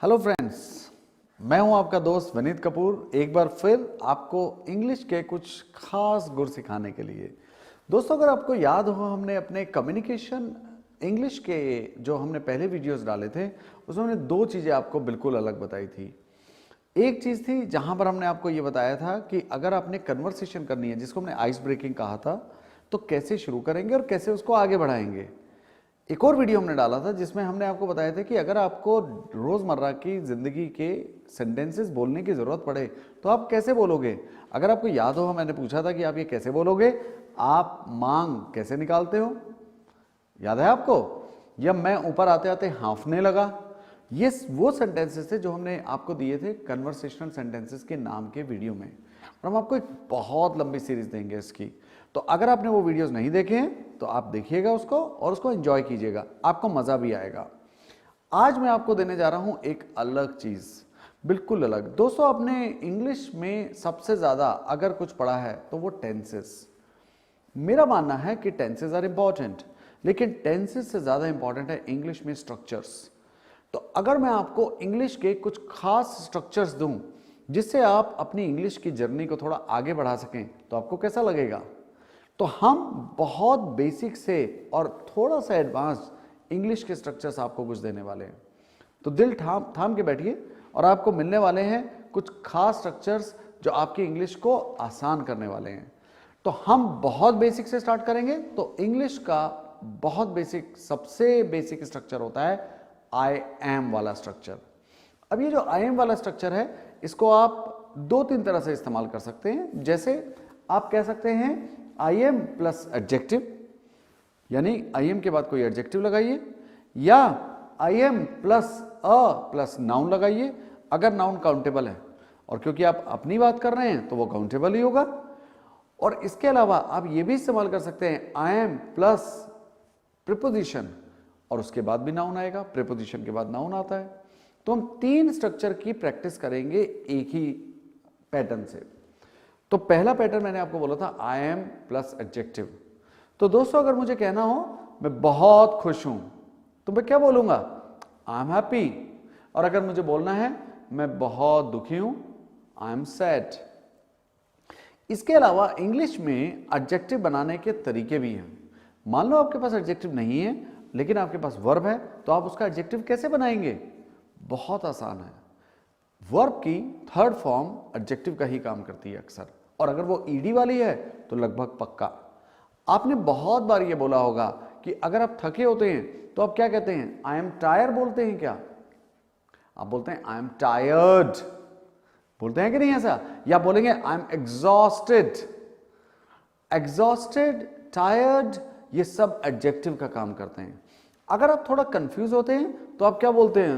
Hello friends, मैं हूं आपका दोस्त विनीत कपूर, एक बार फिर आपको इंग्लिश के कुछ खास गुर सिखाने के लिए। दोस्तों, अगर आपको याद हो, हमने अपने कम्युनिकेशन इंग्लिश के जो हमने पहले वीडियोस डाले थे उसमें हमने दो चीज़ें आपको बिल्कुल अलग बताई थी। एक चीज़ थी जहां पर हमने आपको ये बताया था कि अगर आपने कन्वर्सेशन करनी है, जिसको हमने आइस ब्रेकिंग कहा था, तो कैसे शुरू करेंगे और कैसे उसको आगे बढ़ाएंगे। एक और वीडियो हमने डाला था जिसमें हमने आपको बताया था कि अगर आपको रोज़मर्रा की ज़िंदगी के सेंटेंसेस बोलने की ज़रूरत पड़े तो आप कैसे बोलोगे। अगर आपको याद हो, मैंने पूछा था कि आप ये कैसे बोलोगे, आप मांग कैसे निकालते हो, याद है आपको? या मैं ऊपर आते आते हाँफने लगा। ये वो सेंटेंसेस थे जो हमने आपको दिए थे कन्वर्सेशनल सेंटेंसेस के नाम के वीडियो में, और हम आपको एक बहुत लंबी सीरीज देंगे इसकी। तो अगर आपने वो वीडियोस नहीं देखे हैं तो आप देखिएगा उसको और उसको एंजॉय कीजिएगा, आपको मज़ा भी आएगा। आज मैं आपको देने जा रहा हूं एक अलग चीज़, बिल्कुल अलग। दोस्तों, आपने इंग्लिश में सबसे ज़्यादा अगर कुछ पढ़ा है तो वो टेंसेस। मेरा मानना है कि टेंसेस आर इंपॉर्टेंट, लेकिन टेंसेस से ज़्यादा इंपॉर्टेंट है इंग्लिश में स्ट्रक्चर्स। तो अगर मैं आपको इंग्लिश के कुछ खास स्ट्रक्चर्स दूं जिससे आप अपनी इंग्लिश की जर्नी को थोड़ा आगे बढ़ा सकें, तो आपको कैसा लगेगा? तो हम बहुत बेसिक से और थोड़ा सा एडवांस इंग्लिश के स्ट्रक्चर्स आपको कुछ देने वाले हैं। तो दिल थाम थाम के बैठिए और आपको मिलने वाले हैं कुछ खास स्ट्रक्चर्स जो आपकी इंग्लिश को आसान करने वाले हैं। तो हम बहुत बेसिक से स्टार्ट करेंगे। तो इंग्लिश का बहुत बेसिक, सबसे बेसिक स्ट्रक्चर होता है आई एम वाला स्ट्रक्चर। अब ये जो आई एम वाला स्ट्रक्चर है, इसको आप दो तीन तरह से इस्तेमाल कर सकते हैं। जैसे आप कह सकते हैं आई एम प्लस एडजेक्टिव, यानी आई एम के बाद कोई एडजेक्टिव लगाइए, या आई am plus a plus noun लगाइए अगर नाउन काउंटेबल है, और क्योंकि आप अपनी बात कर रहे हैं तो वो काउंटेबल ही होगा। और इसके अलावा आप ये भी इस्तेमाल कर सकते हैं आई एम प्लस प्रीपोजिशन, और उसके बाद भी नाउन आएगा, प्रीपोजिशन के बाद नाउन आता है। तो हम तीन स्ट्रक्चर की प्रैक्टिस करेंगे एक ही पैटर्न से। तो पहला पैटर्न मैंने आपको बोला था आई एम प्लस एडजेक्टिव। तो दोस्तों, अगर मुझे कहना हो मैं बहुत खुश हूं तो मैं क्या बोलूंगा? I am happy. और अगर मुझे बोलना है मैं बहुत दुखी हूं, आई एम सैड। इसके अलावा इंग्लिश में एडजेक्टिव बनाने के तरीके भी हैं। मान लो आपके पास एडजेक्टिव नहीं है लेकिन आपके पास वर्ब है, तो आप उसका एडजेक्टिव कैसे बनाएंगे? बहुत आसान है। वर्ब की थर्ड फॉर्म एडजेक्टिव का ही काम करती है अक्सर, और अगर वो ईडी वाली है तो लगभग पक्का। आपने बहुत बार ये बोला होगा कि अगर आप थके होते हैं तो आप क्या कहते हैं? आई एम टायर बोलते हैं क्या? आप बोलते हैं आई एम टायर्ड, बोलते हैं कि नहीं ऐसा? या बोलेंगे I am exhausted. Exhausted, tired, ये सब एडजेक्टिव का काम करते हैं। अगर आप थोड़ा कंफ्यूज होते हैं तो आप क्या बोलते हैं?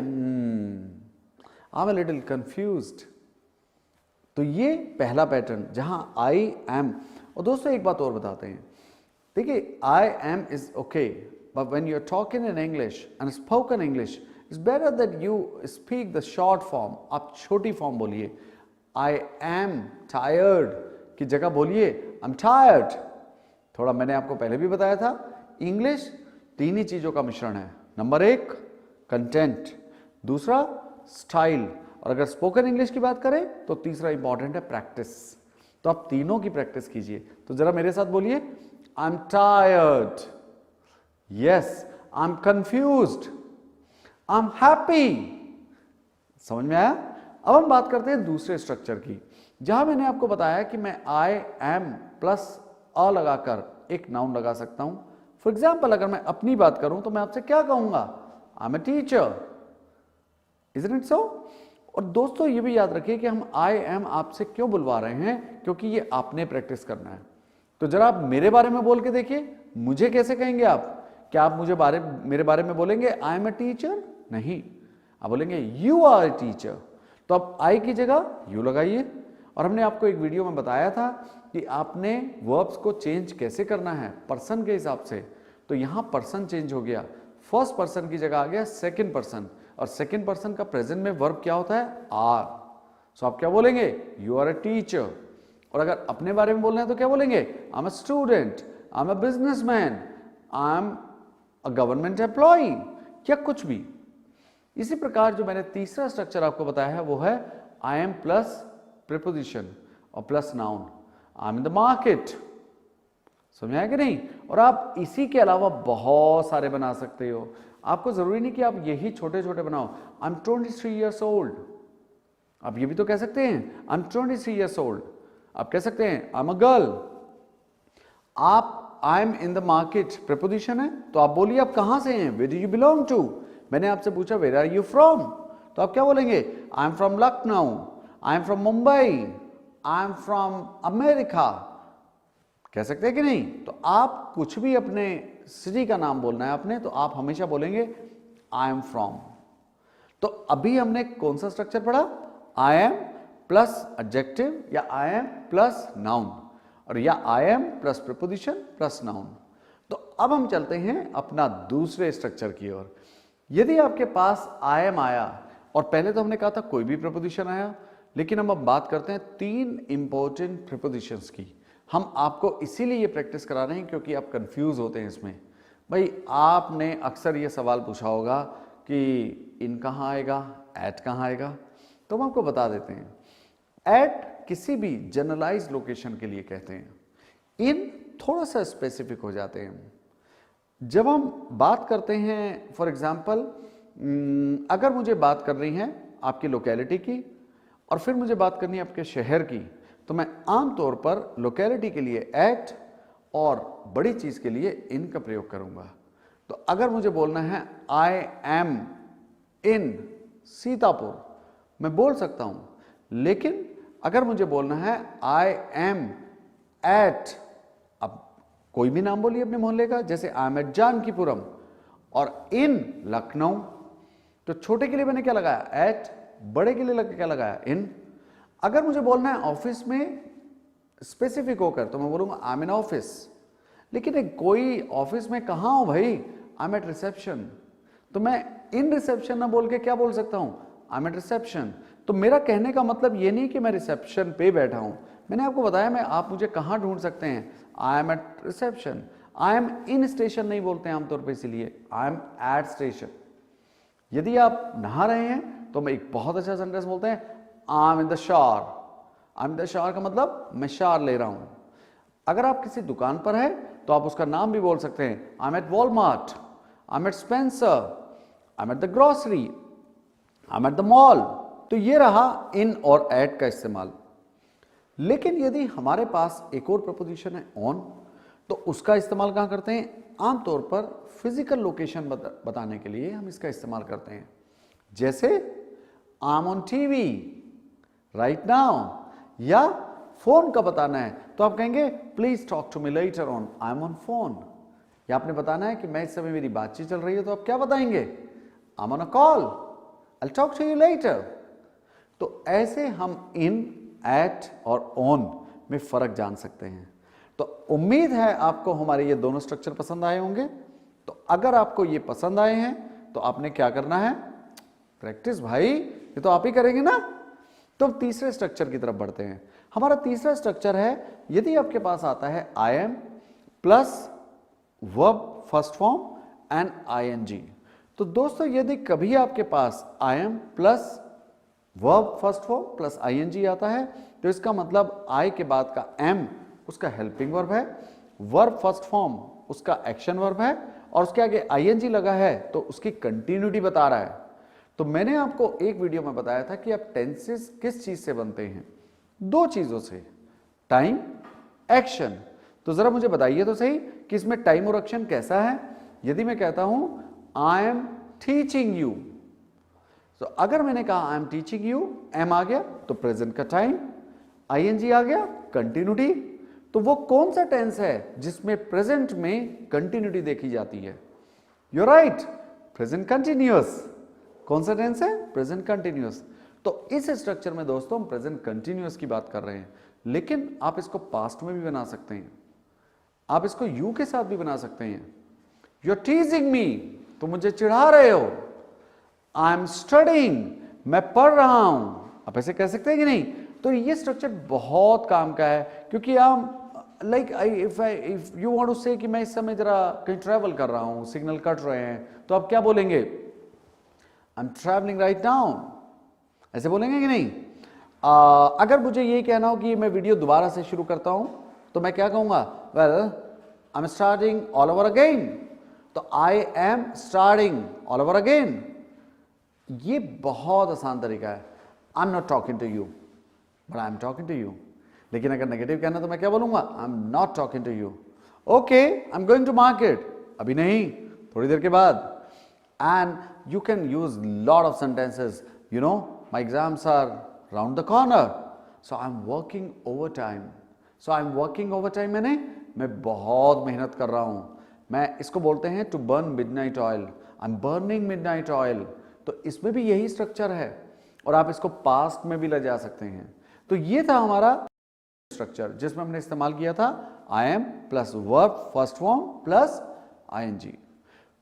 I am a little confused. तो ये पहला पैटर्न जहां आई एम। और दोस्तों, एक बात और बताते हैं, देखिए I am is okay, but when you are talking in English and spoken English, it's better that you speak the short form. आप छोटी फॉर्म बोलिए। आई एम टायर्ड की जगह बोलिए आई एम टायर्ड। थोड़ा मैंने आपको पहले भी बताया था, इंग्लिश तीन ही चीजों का मिश्रण है। नंबर एक कंटेंट, दूसरा स्टाइल, और अगर स्पोकन इंग्लिश की बात करें तो तीसरा इंपॉर्टेंट है प्रैक्टिस। तो आप तीनों की प्रैक्टिस कीजिए। तो जरा मेरे साथ बोलिए, I am tired, yes, I am confused, I am happy. समझ में आया? अब हम बात करते हैं दूसरे स्ट्रक्चर की, जहां मैंने आपको बताया कि मैं आई एम प्लस अ लगाकर एक नाउन लगा सकता हूं। फॉर एग्जाम्पल, अगर मैं अपनी बात करूं तो मैं आपसे क्या कहूंगा? I am a teacher. Isn't it so? और दोस्तों, ये भी याद रखिए कि हम आई एम आपसे क्यों बुलवा रहे हैं, क्योंकि ये आपने प्रैक्टिस करना है। तो जरा आप मेरे बारे में बोल के देखिए, मुझे कैसे कहेंगे आप? क्या आप मुझे मेरे बारे में बोलेंगे आई एम ए टीचर? नहीं, आप बोलेंगे यू आर ए टीचर। तो आप आई की जगह यू लगाइए। और हमने आपको एक वीडियो में बताया था कि आपने वर्ब्स को चेंज कैसे करना है पर्सन के हिसाब से। तो यहां पर्सन चेंज हो गया, फर्स्ट पर्सन की जगह आ गया सेकंड पर्सन, और सेकंड पर्सन का प्रेजेंट में वर्ब क्या होता है? आर। सो आप क्या बोलेंगे? You are a teacher. और अगर अपने बारे में बोलना है तो क्या बोलेंगे? I am a student, I am a businessman, I am a government employee, या कुछ भी। इसी प्रकार जो मैंने तीसरा स्ट्रक्चर आपको बताया है वो है आई एम प्लस प्रीपोजिशन और plus noun. I am in the market, समझ आया कि नहीं? और आप इसी के अलावा बहुत सारे बना सकते हो, आपको जरूरी नहीं कि आप यही छोटे छोटे बनाओ। आई एम 23 ईयर्स ओल्ड, आप ये भी तो कह सकते हैं आई एम 23 ईयर्स ओल्ड। आप कह सकते हैं आई एम अ गर्ल। आप I am in the market preposition है, तो आप बोलिए आप कहां से हैं, where do you belong to. मैंने आपसे पूछा वेयर आर यू फ्रॉम, तो आप क्या बोलेंगे, I am from Lucknow, I am from Mumbai, I am from America. कह सकते हैं कि नहीं? तो आप कुछ भी अपने सिटी का नाम बोलना है आपने, तो आप हमेशा बोलेंगे आई एम फ्रॉम। तो अभी हमने कौन सा स्ट्रक्चर पढ़ा, आई एम प्लस एडजेक्टिव या आई एम प्लस नाउन, और या आई am plus preposition plus noun. तो अब हम चलते हैं अपना दूसरे स्ट्रक्चर की ओर। यदि आपके पास आई एम आया, और पहले तो हमने कहा था कोई भी प्रीपोजिशन आया, लेकिन हम अब बात करते हैं 3 इंपॉर्टेंट प्रीपोजिशंस की। हम आपको इसीलिए ये प्रैक्टिस करा रहे हैं क्योंकि आप कंफ्यूज होते हैं इसमें। भाई आपने अक्सर ये सवाल पूछा होगा कि इन कहाँ आएगा, एट कहाँ आएगा, तो हम आपको बता देते हैं। एट किसी भी जनरलाइज लोकेशन के लिए कहते हैं, इन थोड़ा सा स्पेसिफिक हो जाते हैं। जब हम बात करते हैं फॉर एग्जाम्पल, अगर मुझे बात कर रही हैं आपकी लोकेलिटी की और फिर मुझे बात करनी है आपके शहर की, तो मैं आमतौर पर लोकेलिटी के लिए एट और बड़ी चीज के लिए इन का प्रयोग करूंगा। तो अगर मुझे बोलना है आई एम इन सीतापुर, मैं बोल सकता हूं, लेकिन अगर मुझे बोलना है आई एम एट, अब कोई भी नाम बोलिए अपने मोहल्ले का, जैसे आई एम एट जानकीपुरम और इन लखनऊ, तो छोटे के लिए मैंने क्या लगाया एट, बड़े के लिए क्या लगाया इन। अगर मुझे बोलना है ऑफिस में स्पेसिफिक होकर, तो मैं बोलूंगा आई एम इन ऑफिस। लेकिन कोई ऑफिस में कहां हूं भाई, आई एम एट रिसेप्शन, तो मैं इन रिसेप्शन ना बोल के क्या बोल सकता हूं, आई एम एट रिसेप्शन। तो मेरा कहने का मतलब ये नहीं कि मैं रिसेप्शन पे बैठा हूं, मैंने आपको बताया मैं आप मुझे कहां ढूंढ सकते हैं, I am at reception. I am in station नहीं बोलते हैं आमतौर पर, इसीलिए आई एम एट स्टेशन। यदि आप नहा रहे हैं तो मैं एक बहुत अच्छा सेंटेंस बोलते हैं I am in the shower. I am in the shower का मतलब मैं शावर ले रहा हूं। अगर आप किसी दुकान पर है तो आप उसका नाम भी बोल सकते हैं, I am at Walmart, I am at Spencer, I am at the grocery, I am at the mall. तो ये रहा इन और एट का इस्तेमाल। लेकिन यदि हमारे पास एक और प्रपोजिशन है ऑन, तो उसका इस्तेमाल कहां करते हैं, आमतौर पर फिजिकल लोकेशन बताने के लिए हम इसका इस्तेमाल करते हैं। जैसे I am on TV right now, या फोन का बताना है तो आप कहेंगे please talk to me later on, I am on phone. या आपने बताना है कि मैं इस समय मेरी बातचीत चल रही है, तो आप क्या बताएंगे, I am on a call, I will talk to you later. तो ऐसे हम इन, एट और ऑन में फर्क जान सकते हैं। तो उम्मीद है आपको हमारे ये दोनों स्ट्रक्चर पसंद आए होंगे। तो अगर आपको ये पसंद आए हैं तो आपने क्या करना है, प्रैक्टिस भाई, ये तो आप ही करेंगे ना। तो तीसरे स्ट्रक्चर की तरफ बढ़ते हैं। हमारा तीसरा स्ट्रक्चर है, यदि आपके पास आता है I am plus verb first form and ING. तो दोस्तों यदि कभी आपके पास I am plus verb first form plus ING आता है, तो इसका मतलब आई के बाद का एम उसका हेल्पिंग वर्ब है, वर्ब फर्स्ट फॉर्म उसका एक्शन वर्ब है, और उसके आगे आईएनजी लगा है तो उसकी कंटिन्यूटी बता रहा है। तो मैंने आपको एक वीडियो में बताया था कि आप टेंसेस किस चीज से बनते हैं, 2 चीजों से, टाइम, एक्शन। तो जरा मुझे बताइए तो सही कि इसमें टाइम और एक्शन कैसा है। यदि मैं कहता हूं आई एम टीचिंग यू, तो अगर मैंने कहा I am teaching you, am आ गया तो प्रेजेंट का टाइम, आईएनजी आ गया कंटिन्यूटी। तो वो कौन सा टेंस है जिसमें प्रेजेंट में कंटिन्यूटी देखी जाती है, यू राइट, प्रेजेंट कंटिन्यूअस। कौन सा टेंस है, प्रेजेंट कंटिन्यूअस। तो इस स्ट्रक्चर में दोस्तों हम प्रेजेंट कंटिन्यूअस की बात कर रहे हैं, लेकिन आप इसको पास्ट में भी बना सकते हैं, आप इसको यू के साथ भी बना सकते हैं। यू आर टीजिंग मी, तो मुझे चिढ़ा रहे हो। आई एम स्टडिंग, मैं पढ़ रहा हूं, आप ऐसे कह सकते हैं कि नहीं। तो ये स्ट्रक्चर बहुत काम का है, क्योंकि आप like if you want to say कि मैं इस समय जरा कहीं ट्रैवल कर रहा हूं, सिग्नल कट रहे हैं, तो आप क्या बोलेंगे, I am travelling right now, ऐसे बोलेंगे कि नहीं? अगर मुझे ये कहना हो कि मैं वीडियो दोबारा से शुरू करता हूं तो मैं क्या कहूंगा? Well I am starting all over again. तो I am starting all over again, ये बहुत आसान तरीका है। I am not talking to you but I am talking to you. लेकिन अगर नेगेटिव कहना तो मैं क्या बोलूंगा? I am not talking to you. Okay, I am going to market, अभी नहीं, थोड़ी देर के बाद। And you can use lot of sentences, you no, my exams are round the corner, so I am working overtime. So I am working overtime मैंने मैं बहुत मेहनत कर रहा हूं। मैं इसको बोलते हैं to burn midnight oil, I am burning midnight oil. तो इसमें भी यही स्ट्रक्चर है और आप इसको पास्ट में भी ले जा सकते हैं। तो ये था हमारा स्ट्रक्चर जिसमें हमने इस्तेमाल किया था I am plus verb first form plus ING.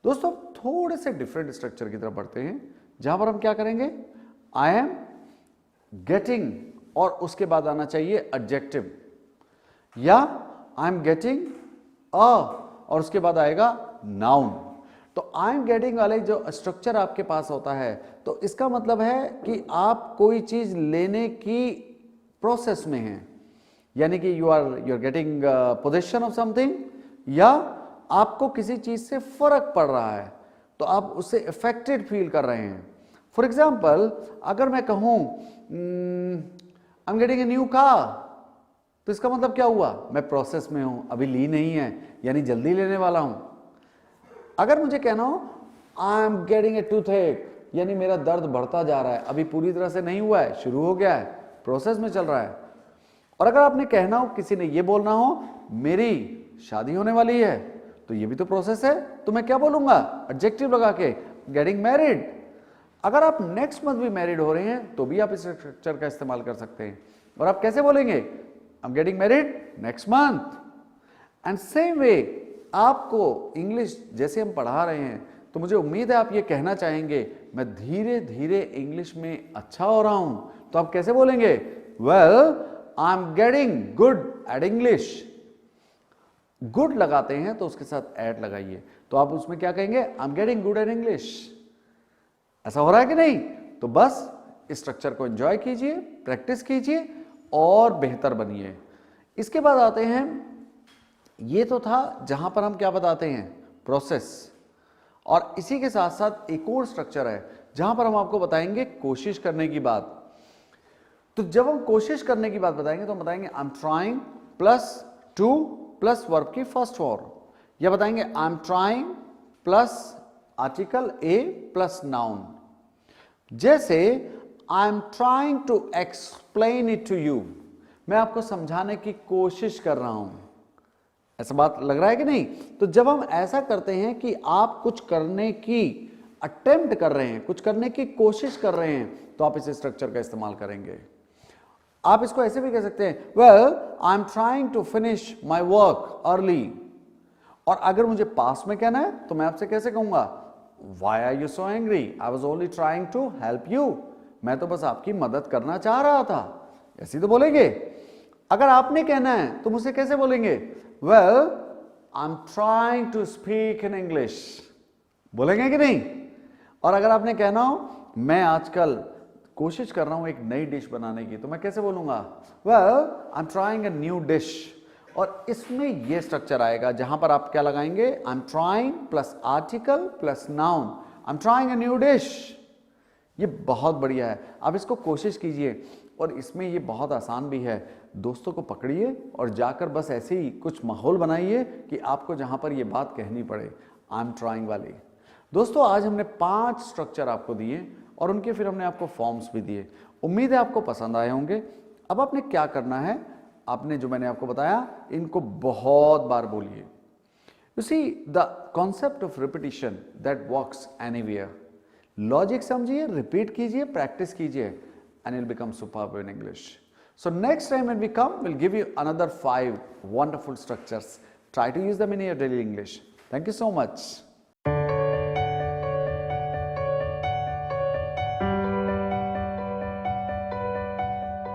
दोस्तों थोड़े से डिफरेंट स्ट्रक्चर की तरफ बढ़ते हैं जहां पर हम क्या करेंगे? आई एम गेटिंग और उसके बाद आना चाहिए एडजेक्टिव, या आई एम गेटिंग अ और उसके बाद आएगा नाउन। तो आई एम गेटिंग वाले जो स्ट्रक्चर आपके पास होता है तो इसका मतलब है कि आप कोई चीज लेने की प्रोसेस में हैं, यानी कि you are getting possession of something, या आपको किसी चीज से फर्क पड़ रहा है तो आप उससे इफेक्टेड फील कर रहे हैं। फॉर एग्जाम्पल अगर मैं कहूं I am getting a new car, तो इसका मतलब क्या हुआ? मैं प्रोसेस में हूं, अभी ली नहीं है, यानी जल्दी लेने वाला हूं। अगर मुझे कहना हो आई एम गेटिंग ए टूथएक, यानी मेरा दर्द बढ़ता जा रहा है, अभी पूरी तरह से नहीं हुआ है, शुरू हो गया है, प्रोसेस में चल रहा है। और अगर आपने कहना हो, किसी ने ये बोलना हो मेरी शादी होने वाली है, तो ये भी तो प्रोसेस है, तो मैं क्या बोलूंगा? एडजेक्टिव लगा के, गेटिंग मैरिड। अगर आप नेक्स्ट मंथ भी मैरिड हो रहे हैं तो भी आप इस स्ट्रक्चर का इस्तेमाल कर सकते हैं। और आप कैसे बोलेंगे? I am getting married next month. And same way आपको इंग्लिश जैसे हम पढ़ा रहे हैं तो मुझे उम्मीद है आप ये कहना चाहेंगे मैं धीरे धीरे इंग्लिश में अच्छा हो रहा हूं, तो आप कैसे बोलेंगे? Well I am getting good at English. Good लगाते हैं तो उसके साथ एट लगाइए, तो आप उसमें क्या कहेंगे? I am getting good at English. ऐसा हो रहा है कि नहीं? तो बस इस स्ट्रक्चर को एंजॉय कीजिए, प्रैक्टिस कीजिए और बेहतर बनिए। इसके बाद आते हैं, ये तो था जहां पर हम क्या बताते हैं? प्रोसेस। और इसी के साथ साथ एक और स्ट्रक्चर है जहां पर हम आपको बताएंगे कोशिश करने की बात। तो जब हम कोशिश करने की बात बताएंगे तो हम बताएंगे I am trying plus to plus verb की फर्स्ट फॉर्म, या बताएंगे I am trying plus article a plus noun. जैसे I am trying to explain it to you, मैं आपको समझाने की कोशिश कर रहा हूं। ऐसा बात लग रहा है कि नहीं? तो जब हम ऐसा करते हैं कि आप कुछ करने की अटेम्प्ट कर रहे हैं, कुछ करने की कोशिश कर रहे हैं, तो आप इस स्ट्रक्चर का इस्तेमाल करेंगे। आप इसको ऐसे भी कह सकते हैं, well I am trying to finish my work early. और अगर मुझे पास में कहना है तो मैं आपसे कैसे कहूंगा? Why are you so angry? I was only trying to help you, मैं तो बस आपकी मदद करना चाह रहा था। ऐसे तो बोलेंगे। अगर आपने कहना है तो मुझसे कैसे बोलेंगे? Well I am trying to speak in English, बोलेंगे कि नहीं? और अगर आपने कहना हो मैं आजकल कोशिश कर रहा हूं एक नई डिश बनाने की, तो मैं कैसे बोलूंगा? Well I am trying a new dish. और इसमें यह स्ट्रक्चर आएगा जहां पर आप क्या लगाएंगे? आई am trying plus article plus noun, I am trying a new dish. ये बहुत बढ़िया है, आप इसको कोशिश कीजिए। और इसमें ये बहुत आसान भी है। दोस्तों को पकड़िए और जाकर बस ऐसे ही कुछ माहौल बनाइए कि आपको जहां पर ये बात कहनी पड़े, आई एम ट्राइंग वाली। दोस्तों आज हमने 5 स्ट्रक्चर आपको दिए और उनके फिर हमने आपको फॉर्म्स भी दिए। उम्मीद है आपको पसंद आए होंगे। अब आपने क्या करना है? आपने जो मैंने आपको बताया इनको बहुत बार बोलिए। You see the concept of repetition that works anywhere. Logic समझिए, रिपीट कीजिए, प्रैक्टिस कीजिए, and you'll become superb in English. So next time when we come, we'll give you another 5 wonderful structures. Try to use them in your daily English. Thank you so much.